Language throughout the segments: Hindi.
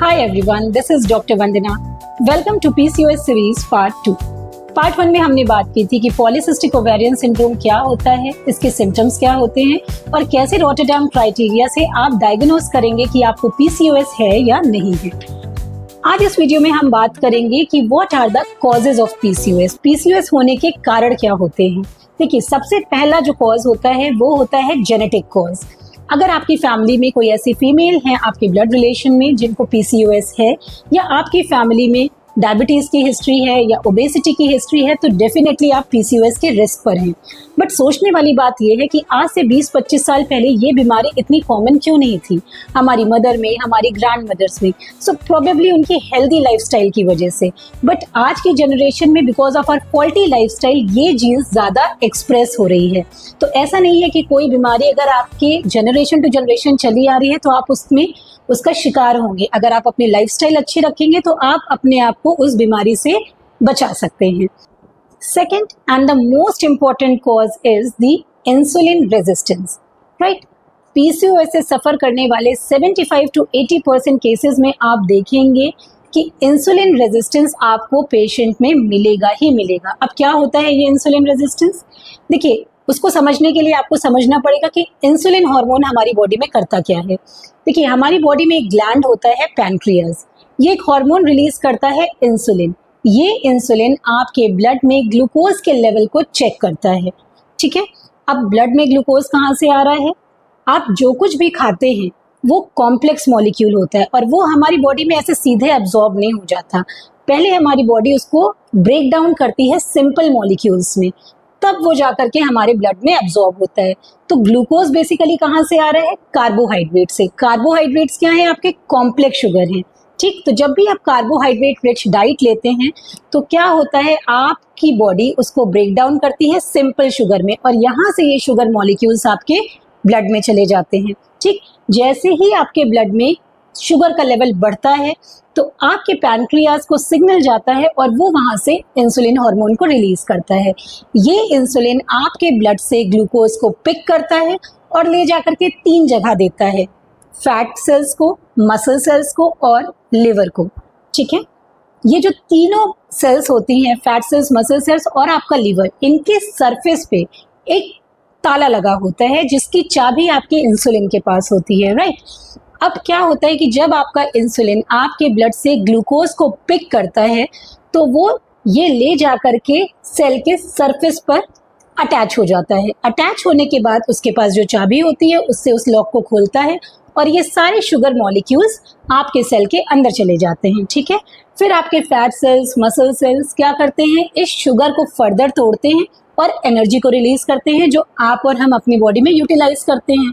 Hi everyone, this is Dr. Vandana. Welcome to PCOS series part 2. Part 1 में हमने बात की थी कि पॉलीसिस्टिक ओवेरियन सिंड्रोम क्या होता है, इसके सिम्टम्स क्या होते हैं और कैसे रॉटरडैम क्राइटेरिया से आप डायग्नोज करेंगे कि आपको PCOS है या नहीं है। आज इस वीडियो में हम बात करेंगे कि what are the causes of PCOS। PCOS होने के कारण क्या होते हैं। देखिए, सबसे पहला जो कॉज होता है वो होता है जेनेटिक कॉज। अगर आपकी फैमिली में कोई ऐसी फीमेल है आपके ब्लड रिलेशन में जिनको PCOS है, या आपकी फैमिली में डायबिटीज की हिस्ट्री है या ओबेसिटी की हिस्ट्री है, तो डेफिनेटली आप PCOS के रिस्क पर हैं। बट सोचने वाली बात यह है कि आज से 20-25 साल पहले ये बीमारी इतनी कॉमन क्यों नहीं थी हमारी मदर में, हमारी ग्रैंड मदर्स में। सो प्रोबेबली उनकी हेल्दी लाइफस्टाइल की वजह से। बट आज की जनरेशन में because of our faulty lifestyle ये जीन्स ज़्यादा एक्सप्रेस हो रही है। तो ऐसा नहीं है कि कोई बीमारी अगर आपके जनरेशन टू जनरेशन चली आ रही है तो आप उसका शिकार होंगे। अगर आप अपनी लाइफस्टाइल अच्छी रखेंगे तो आप अपने आप को उस बीमारी से बचा सकते हैं। Second and the most important cause is the insulin resistance, right. PCOS से सफर करने वाले 75 to 80% केसेस में आप देखेंगे कि इंसुलिन रेजिस्टेंस आपको पेशेंट में मिलेगा ही मिलेगा। अब क्या होता है ये इंसुलिन रेजिस्टेंस? देखिए, उसको समझने के लिए आपको समझना पड़ेगा कि इंसुलिन हार्मोन हमारी बॉडी में करता क्या है। देखिए, हमारी बॉडी में एक ग्लैंड होता है पैनक्रियाज। ये एक हार्मोन रिलीज करता है इंसुलिन। ये इंसुलिन आपके ब्लड में ग्लूकोज के लेवल को चेक करता है, ठीक है। अब ब्लड में ग्लूकोज कहाँ से आ रहा है? आप जो कुछ भी खाते हैं वो कॉम्प्लेक्स मॉलिक्यूल होता है और वो हमारी बॉडी में ऐसे सीधे एब्जॉर्ब नहीं हो जाता। पहले हमारी बॉडी उसको ब्रेक डाउन करती है सिंपल मॉलिक्यूल्स में, तब वो जाकर के हमारे ब्लड में एब्जॉर्ब होता है। तो ग्लूकोज बेसिकली कहाँ से आ रहा है? कार्बोहाइड्रेट से। कार्बोहाइड्रेट्स क्या है? आपके कॉम्प्लेक्स शुगर हैं, ठीक। तो जब भी आप कार्बोहाइड्रेट रिच डाइट लेते हैं तो क्या होता है, आपकी बॉडी उसको ब्रेक डाउन करती है सिंपल शुगर में और यहाँ से ये शुगर मॉलिक्यूल्स आपके ब्लड में चले जाते हैं, ठीक। जैसे ही आपके ब्लड में शुगर का लेवल बढ़ता है तो आपके पैनक्रियाज को सिग्नल जाता है और वो वहाँ से इंसुलिन हार्मोन को रिलीज करता है। ये इंसुलिन आपके ब्लड से ग्लूकोज को पिक करता है और ले जाकर के 3 जगह देता है, फैट सेल्स को, मसल सेल्स को और लिवर को, ठीक है। ये जो तीनों सेल्स होती हैं, फैट सेल्स, मसल सेल्स और आपका लिवर, इनके सरफेस पे एक ताला लगा होता है जिसकी चाबी आपके इंसुलिन के पास होती है, राइट। अब क्या होता है कि जब आपका इंसुलिन आपके ब्लड से ग्लूकोज को पिक करता है तो वो ये ले जाकर के सेल के सरफेस पर अटैच हो जाता है। अटैच होने के बाद उसके पास जो चाबी होती है उससे उस लॉक को खोलता है और ये सारे शुगर मॉलिक्यूल्स आपके सेल के अंदर चले जाते हैं, ठीक है। फिर आपके फैट सेल्स, मसल सेल्स क्या करते हैं, इस शुगर को फर्दर तोड़ते हैं और एनर्जी को रिलीज करते हैं जो आप और हम अपनी बॉडी में यूटिलाइज करते हैं।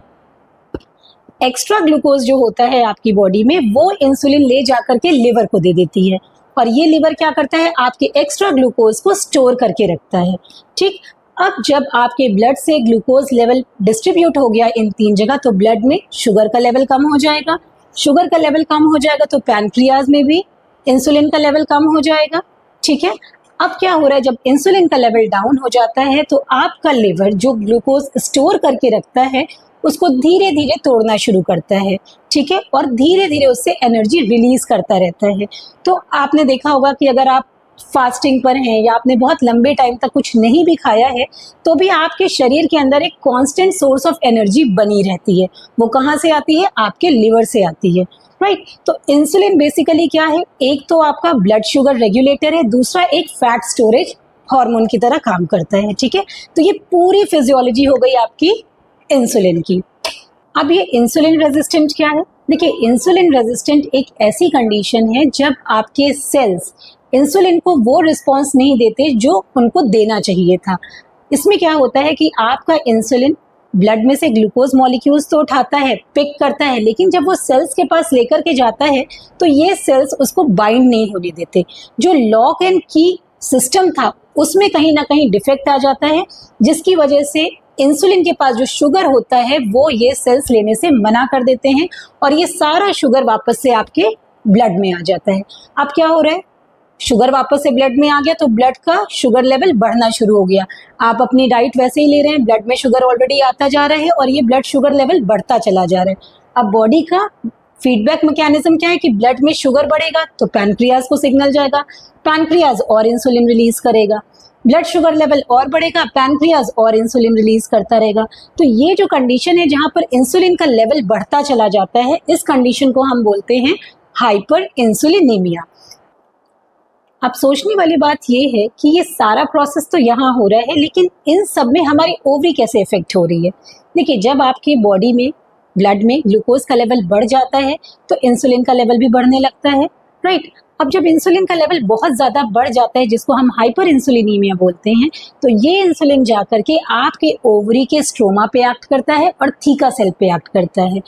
एक्स्ट्रा ग्लूकोज जो होता है आपकी बॉडी में वो इंसुलिन ले जाकर के लिवर को दे देती है और ये लिवर क्या करता है, आपके एक्स्ट्रा ग्लूकोज को स्टोर करके रखता है, ठीक। अब जब आपके ब्लड से ग्लूकोज लेवल डिस्ट्रीब्यूट हो गया इन 3 जगह तो ब्लड में शुगर का लेवल कम हो जाएगा। शुगर का लेवल कम हो जाएगा तो पैनक्रियाज में भी इंसुलिन का लेवल कम हो जाएगा, ठीक है। अब क्या हो रहा है, जब इंसुलिन का लेवल डाउन हो जाता है तो आपका लिवर जो ग्लूकोज स्टोर करके रखता है उसको धीरे धीरे तोड़ना शुरू करता है, ठीक है, और धीरे धीरे उससे एनर्जी रिलीज करता रहता है। तो आपने देखा होगा कि अगर आप फास्टिंग पर हैं या आपने बहुत लंबे टाइम तक कुछ नहीं भी खाया है तो भी आपके शरीर के अंदर एक कांस्टेंट सोर्स ऑफ एनर्जी बनी रहती है। वो कहाँ से आती है? आपके लिवर से आती है, राइट। तो इंसुलिन बेसिकली क्या है, एक तो आपका ब्लड शुगर रेगुलेटर है, दूसरा एक फैट स्टोरेज हार्मोन की तरह काम करता है, ठीक है। तो ये पूरी फिजियोलॉजी हो गई आपकी इंसुलिन की। अब ये इंसुलिन रेजिस्टेंट क्या है? देखिए, इंसुलिन रेजिस्टेंट एक ऐसी कंडीशन है जब आपके सेल्स इंसुलिन को वो रिस्पॉन्स नहीं देते जो उनको देना चाहिए था। इसमें क्या होता है कि आपका इंसुलिन ब्लड में से ग्लूकोज मॉलिक्यूल्स तो उठाता है, पिक करता है, लेकिन जब वो सेल्स के पास लेकर के जाता है तो ये सेल्स उसको बाइंड नहीं होने देते। जो लॉक एंड की सिस्टम था उसमें कहीं ना कहीं डिफेक्ट आ जाता है जिसकी वजह से इंसुलिन के पास जो शुगर होता है वो ये सेल्स लेने से मना कर देते हैं और ये सारा शुगर वापस से आपके ब्लड में आ जाता है। अब क्या हो रहा है, शुगर वापस से ब्लड में आ गया तो ब्लड का शुगर लेवल बढ़ना शुरू हो गया। आप अपनी डाइट वैसे ही ले रहे हैं, ब्लड में शुगर ऑलरेडी आता जा रहा है और ये ब्लड शुगर लेवल बढ़ता चला जा रहा है। अब बॉडी का फीडबैक मैकेनिज्म क्या है कि ब्लड में शुगर बढ़ेगा तो पैनक्रियाज को सिग्नल जाएगा, पैनक्रियाज और इंसुलिन रिलीज करेगा, ब्लड शुगर लेवल और बढ़ेगा, पैनक्रियाज और इंसुलिन रिलीज करता रहेगा। तो ये जो कंडीशन है जहां पर इंसुलिन का लेवल बढ़ता चला जाता है, इस कंडीशन को हम बोलते हैं हाइपर इंसुलिनीमिया। अब सोचने वाली बात ये है कि ये सारा प्रोसेस तो यहाँ हो रहा है, लेकिन इन सब में हमारी ओवरी कैसे इफेक्ट हो रही है। देखिए, जब आपकी बॉडी में ब्लड में ग्लूकोज का लेवल बढ़ जाता है तो इंसुलिन का लेवल भी बढ़ने लगता है, राइट। अब जब इंसुलिन का लेवल बहुत ज़्यादा बढ़ जाता है, जिसको हम हाइपर इंसुलिनीमिया बोलते हैं, तो ये इंसुलिन जा करके आपके ओवरी के स्ट्रोमा पे एक्ट करता है और थीका सेल पे एक्ट करता है।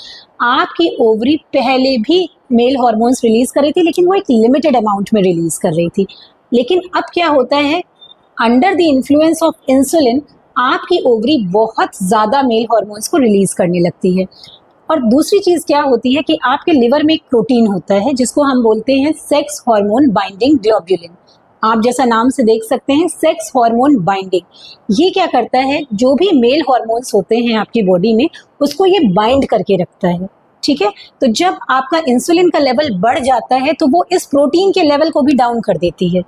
आपकी ओवरी पहले भी मेल हार्मोन्स रिलीज कर रही थी, लेकिन वो एक लिमिटेड अमाउंट में रिलीज कर रही थी। लेकिन अब क्या होता है, under the influence of insulin आपकी ओवरी बहुत ज़्यादा मेल हार्मोन्स को रिलीज करने लगती है। और दूसरी चीज़ क्या होती है कि आपके लिवर में एक प्रोटीन होता है जिसको हम बोलते हैं सेक्स हार्मोन बाइंडिंग ग्लोब्यूलिन। आप जैसा नाम से देख सकते हैं, सेक्स हार्मोन बाइंडिंग। ये क्या करता है, जो भी मेल हार्मोन्स होते हैं आपकी बॉडी में, उसको ये बाइंड करके रखता है, ठीक है। तो जब आपका इंसुलिन का लेवल बढ़ जाता है तो वो इस प्रोटीन के लेवल को भी डाउन कर देती है।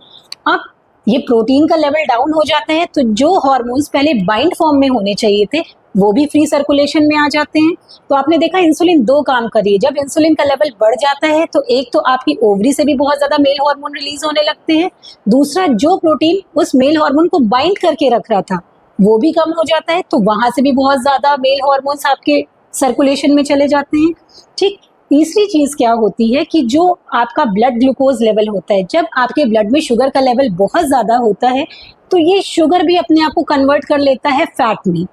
अब ये प्रोटीन का लेवल डाउन हो जाता है तो जो हार्मोन्स पहले बाइंड फॉर्म में होने चाहिए थे वो भी फ्री सर्कुलेशन में आ जाते हैं। तो आपने देखा इंसुलिन दो काम कर रही है। जब इंसुलिन का लेवल बढ़ जाता है तो एक तो आपकी ओवरी से भी बहुत ज्यादा मेल हार्मोन रिलीज होने लगते हैं, दूसरा जो प्रोटीन उस मेल हार्मोन को बाइंड करके रख रहा था वो भी कम हो जाता है, तो वहां से भी बहुत ज्यादा मेल हार्मोन्स आपके सर्कुलेशन में चले जाते हैं, ठीक। तीसरी चीज क्या होती है कि जो आपका ब्लड ग्लूकोज लेवल होता है, जब आपके ब्लड में शुगर का लेवल बहुत ज्यादा होता है तो ये शुगर भी अपने आप को कन्वर्ट कर लेता है फैट में।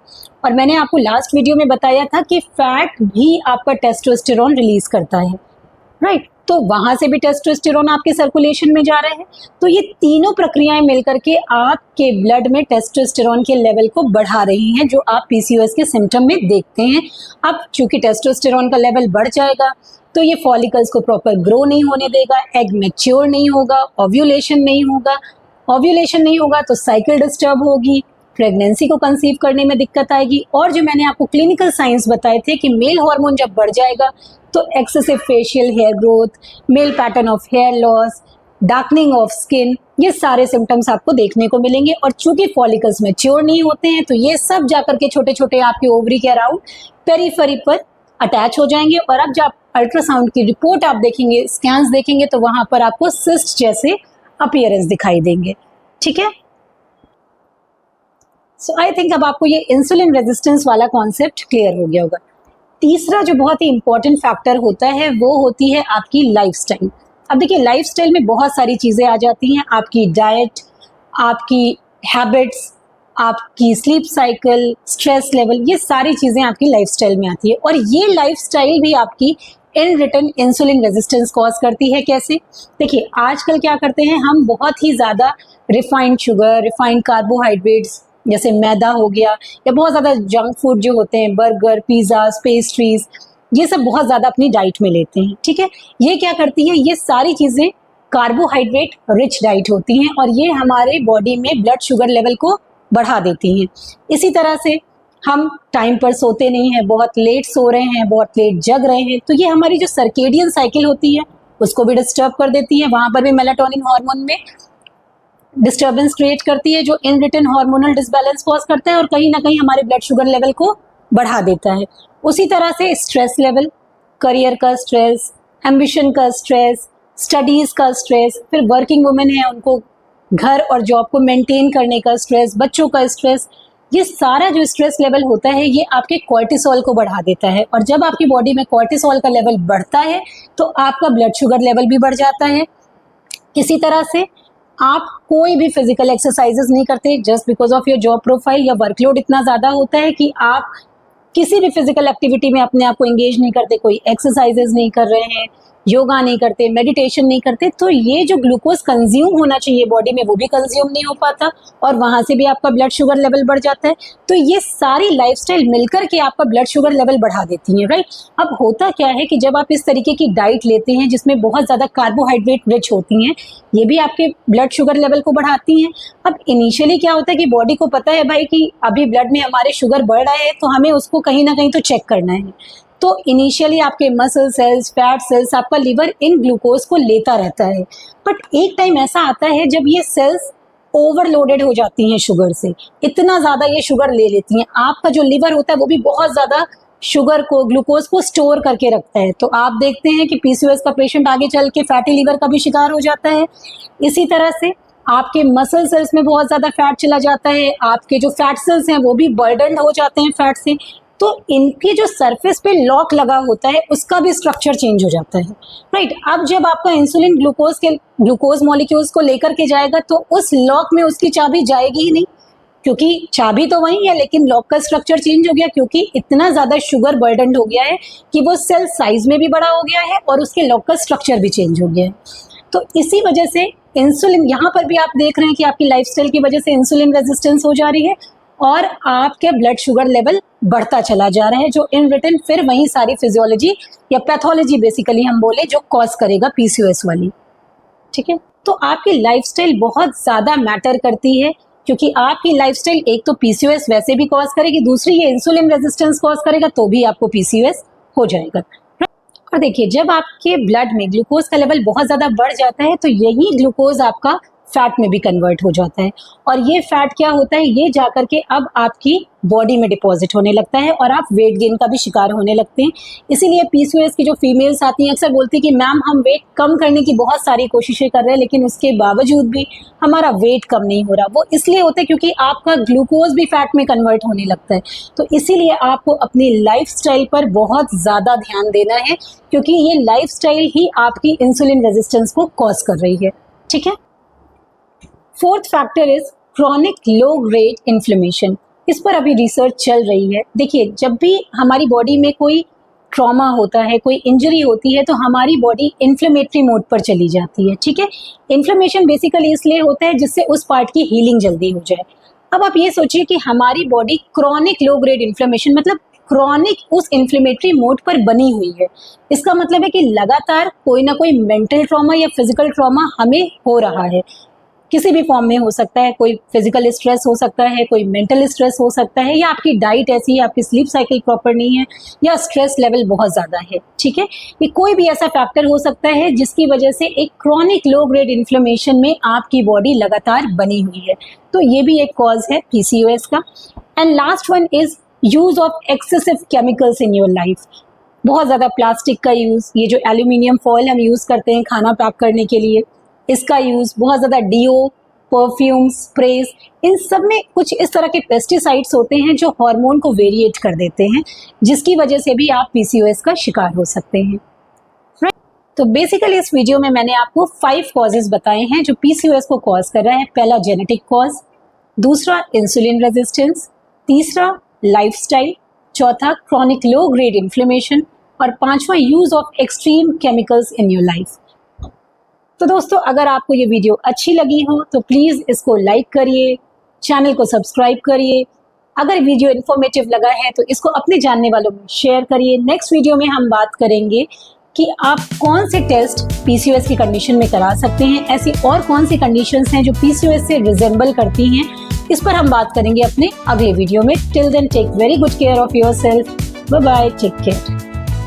और मैंने आपको लास्ट वीडियो में बताया था कि फैट भी आपका टेस्टोस्टेरोन रिलीज करता है, राइट। तो वहां से भी टेस्टोस्टेरोन आपके सर्कुलेशन में जा रहे हैं। तो ये तीनों प्रक्रियाएं मिलकर के आपके ब्लड में टेस्टोस्टेरोन के लेवल को बढ़ा रही हैं, जो आप पीसीओएस के सिम्टम में देखते हैं। अब चूंकि टेस्टोस्टेरोन का लेवल बढ़ जाएगा तो ये फॉलिकल्स को प्रॉपर ग्रो नहीं होने देगा, एग मैच्योर नहीं होगा, ओव्यूलेशन नहीं होगा। ओव्यूलेशन नहीं होगा तो साइकिल डिस्टर्ब होगी, प्रेगनेंसी को कंसीव करने में दिक्कत आएगी। और जो मैंने आपको क्लिनिकल साइंस बताए थे कि मेल हार्मोन जब बढ़ जाएगा तो excessive facial hair growth, male pattern of hair loss, darkening of skin, ये सारे सिम्टम्स आपको देखने को मिलेंगे। और चूंकि फॉलिकल्स मैच्योर नहीं होते हैं तो ये सब जाकर के छोटे छोटे आपके ओवरी के अराउंड पेरीफेरी पर अटैच हो जाएंगे। और अब जब अल्ट्रासाउंड की रिपोर्ट आप देखेंगे, स्कैन्स देखेंगे, तो वहां पर आपको सिस्ट जैसे अपीयरेंस दिखाई देंगे, ठीक है। सो आई थिंक अब आपको ये इंसुलिन रेजिस्टेंस वाला कॉन्सेप्ट क्लियर हो गया होगा। तीसरा जो बहुत ही इंपॉर्टेंट फैक्टर होता है वो होती है आपकी लाइफस्टाइल। अब देखिए, लाइफस्टाइल में बहुत सारी चीजें आ जाती हैं, आपकी डाइट, आपकी हैबिट्स, आपकी स्लीप साइकिल, स्ट्रेस लेवल, ये सारी चीजें आपकी लाइफस्टाइल में आती है। और ये लाइफस्टाइल भी आपकी in return insulin resistance cause करती है। कैसे? देखिए, आजकल क्या करते हैं हम, बहुत ही ज़्यादा रिफाइंड शुगर, रिफाइंड कार्बोहाइड्रेट्स जैसे मैदा हो गया, या बहुत ज़्यादा जंक फूड जो होते हैं, बर्गर, पिज़्ज़ाज, पेस्ट्रीज, ये सब बहुत ज़्यादा अपनी डाइट में लेते हैं, ठीक है। ये क्या करती है, ये सारी चीज़ें कार्बोहाइड्रेट रिच डाइट होती हैं और ये हमारे बॉडी में ब्लड शुगर लेवल को बढ़ा देती हैं। इसी तरह से हम टाइम पर सोते नहीं हैं, बहुत लेट सो रहे हैं, बहुत लेट जग रहे हैं, तो ये हमारी जो सर्केडियन साइकिल होती है उसको भी डिस्टर्ब कर देती है। वहां पर भी मेलाटोनिन हार्मोन में डिस्टर्बेंस क्रिएट करती है, जो in return hormonal disbalance cause करता है और कहीं ना कहीं हमारे ब्लड शुगर लेवल को बढ़ा देता है। उसी तरह से स्ट्रेस लेवल, करियर का स्ट्रेस, एम्बिशन का स्ट्रेस, स्टडीज का स्ट्रेस, फिर वर्किंग वुमेन है उनको घर और जॉब को मेंटेन करने का स्ट्रेस, बच्चों का स्ट्रेस, ये सारा जो स्ट्रेस लेवल होता है ये आपके कॉर्टिसोल को बढ़ा देता है। और जब आपकी बॉडी में कॉर्टिसोल का लेवल बढ़ता है तो आपका ब्लड शुगर लेवल भी बढ़ जाता है। इसी तरह से आप कोई भी फिजिकल एक्सरसाइजेस नहीं करते just because of your job profile, या वर्कलोड इतना ज़्यादा होता है कि आप किसी भी फिजिकल एक्टिविटी में अपने आप को एंगेज नहीं करते, कोई एक्सरसाइजेस नहीं कर रहे हैं, योगा नहीं करते, मेडिटेशन नहीं करते, तो ये जो ग्लूकोज कंज्यूम होना चाहिए बॉडी में वो भी कंज्यूम नहीं हो पाता और वहां से भी आपका ब्लड शुगर लेवल बढ़ जाता है। तो ये सारी लाइफस्टाइल मिलकर के आपका ब्लड शुगर लेवल बढ़ा देती है, राइट। अब होता क्या है कि जब आप इस तरीके की डाइट लेते हैं जिसमें बहुत ज़्यादा कार्बोहाइड्रेट रिच होती हैं, ये भी आपके ब्लड शुगर लेवल को बढ़ाती हैं। अब इनिशियली क्या होता है कि बॉडी को पता है भाई कि अभी ब्लड में हमारे शुगर बढ़ रहा है, तो हमें उसको कहीं ना कहीं तो चेक करना है। तो इनिशियली आपके मसल सेल्स, फैट सेल्स, आपका लिवर इन ग्लूकोज को लेता रहता है, बट एक टाइम ऐसा आता है जब ये सेल्स ओवरलोडेड हो जाती हैं शुगर से, इतना ज़्यादा ये शुगर ले लेती हैं। आपका जो लिवर होता है वो भी बहुत ज़्यादा शुगर को, ग्लूकोज को स्टोर करके रखता है। तो आप देखते हैं कि पीसीओएस का पेशेंट आगे चल के फैटी लिवर का भी शिकार हो जाता है। इसी तरह से आपके मसल सेल्स में बहुत ज़्यादा फैट चला जाता है, आपके जो फैट सेल्स हैं वो भी बर्डन्ड हो जाते हैं फैट से, तो इनके जो सरफेस पे लॉक लगा होता है उसका भी स्ट्रक्चर चेंज हो जाता है, राइट। अब जब आपका इंसुलिन ग्लूकोज मॉलिक्यूल्स को लेकर के जाएगा तो उस लॉक में उसकी चाबी जाएगी ही नहीं, क्योंकि चाबी तो वही है लेकिन लॉक का स्ट्रक्चर चेंज हो गया, क्योंकि इतना ज़्यादा शुगर बर्डन्ड हो गया है कि वो सेल साइज में भी बड़ा हो गया है और उसके लॉक का स्ट्रक्चर भी चेंज हो गया है। तो इसी वजह से इंसुलिन, यहाँ पर भी आप देख रहे हैं कि आपकी लाइफस्टाइल की वजह से इंसुलिन रेजिस्टेंस हो जा रही है और आपके ब्लड शुगर लेवल बढ़ता चला जा रहा है, जो इन रिटर्न फिर वही सारी फिजियोलॉजी या पैथोलॉजी बेसिकली हम बोले जो कॉज करेगा पीसीओएस वाली, ठीक है। तो आपकी लाइफस्टाइल बहुत ज़्यादा मैटर करती है, क्योंकि आपकी लाइफस्टाइल एक तो पीसीओएस वैसे भी कॉज करेगी, दूसरी ये इंसुलिन रेजिस्टेंस कॉज करेगा तो भी आपको पीसीओएस हो जाएगा। और देखिए, जब आपके ब्लड में ग्लूकोज का लेवल बहुत ज़्यादा बढ़ जाता है तो यही ग्लूकोज आपका फैट में भी कन्वर्ट हो जाता है, और ये फैट क्या होता है, ये जाकर के अब आपकी बॉडी में डिपॉजिट होने लगता है और आप वेट गेन का भी शिकार होने लगते हैं। इसीलिए पीसीओएस की जो फीमेल्स आती हैं अक्सर बोलती है कि मैम हम वेट कम करने की बहुत सारी कोशिशें कर रहे हैं लेकिन उसके बावजूद भी हमारा वेट कम नहीं हो रहा। वो इसलिए होता है क्योंकि आपका ग्लूकोज भी फैट में कन्वर्ट होने लगता है। तो इसीलिए आपको अपनी लाइफस्टाइल पर बहुत ज़्यादा ध्यान देना है, क्योंकि ये लाइफस्टाइल ही आपकी इंसुलिन रेजिस्टेंस को कॉज कर रही है, ठीक है। Fourth factor is chronic low grade inflammation. इस पर अभी रिसर्च चल रही है। देखिए, जब भी हमारी बॉडी में कोई ट्रॉमा होता है, कोई इंजरी होती है, तो हमारी बॉडी इन्फ्लेमेटरी मोड पर चली जाती है, ठीक है। इन्फ्लेमेशन बेसिकली इसलिए होता है जिससे उस पार्ट की हीलिंग जल्दी हो जाए। अब आप ये सोचिए कि हमारी body chronic low grade inflammation मतलब क्रॉनिक उस इन्फ्लेमेटरी मोड पर बनी हुई है। इसका मतलब है कि लगातार कोई ना कोई मेंटल ट्रॉमा या फिजिकल ट्रॉमा हमें हो रहा है, किसी भी फॉर्म में हो सकता है। कोई फिजिकल स्ट्रेस हो सकता है, कोई मेंटल स्ट्रेस हो सकता है, या आपकी डाइट ऐसी है, आपकी स्लीप साइकिल प्रॉपर नहीं है, या स्ट्रेस लेवल बहुत ज़्यादा है, ठीक है। ये कोई भी ऐसा फैक्टर हो सकता है जिसकी वजह से एक क्रॉनिक लो ग्रेड इन्फ्लेमेशन में आपकी बॉडी लगातार बनी हुई है। तो ये भी एक कॉज है पीसीओएस का। And last one is use of excessive chemicals in your life. बहुत ज़्यादा प्लास्टिक का यूज़, ये जो एल्यूमिनियम फॉयल हम यूज़ करते हैं खाना पैक करने के लिए, इसका यूज़, बहुत ज़्यादा डीओ, परफ्यूम, स्प्रेज, इन सब में कुछ इस तरह के पेस्टिसाइड्स होते हैं जो हार्मोन को वेरिएट कर देते हैं, जिसकी वजह से भी आप पीसीओएस का शिकार हो सकते हैं, राइट। तो बेसिकली इस वीडियो में मैंने आपको 5 कॉजेज बताए हैं जो पीसीओएस को कॉज कर रहा है। पहला जेनेटिक कॉज, दूसरा इंसुलिन रेजिस्टेंस, तीसरा लाइफस्टाइल, चौथा क्रॉनिक लो ग्रेड इन्फ्लेमेशन, और पांचवा use of extreme chemicals in your life. तो दोस्तों, अगर आपको ये वीडियो अच्छी लगी हो तो प्लीज़ इसको लाइक करिए, चैनल को सब्सक्राइब करिए। अगर वीडियो इन्फॉर्मेटिव लगा है तो इसको अपने जानने वालों में शेयर करिए। नेक्स्ट वीडियो में हम बात करेंगे कि आप कौन से टेस्ट पीसीओएस की कंडीशन में करा सकते हैं, ऐसी और कौन सी कंडीशंस हैं जो पीसीओएस से रिजेंबल करती हैं। इस पर हम बात करेंगे अपने अगले वीडियो में। Till then, take very good care of yourself. Bye bye, take care.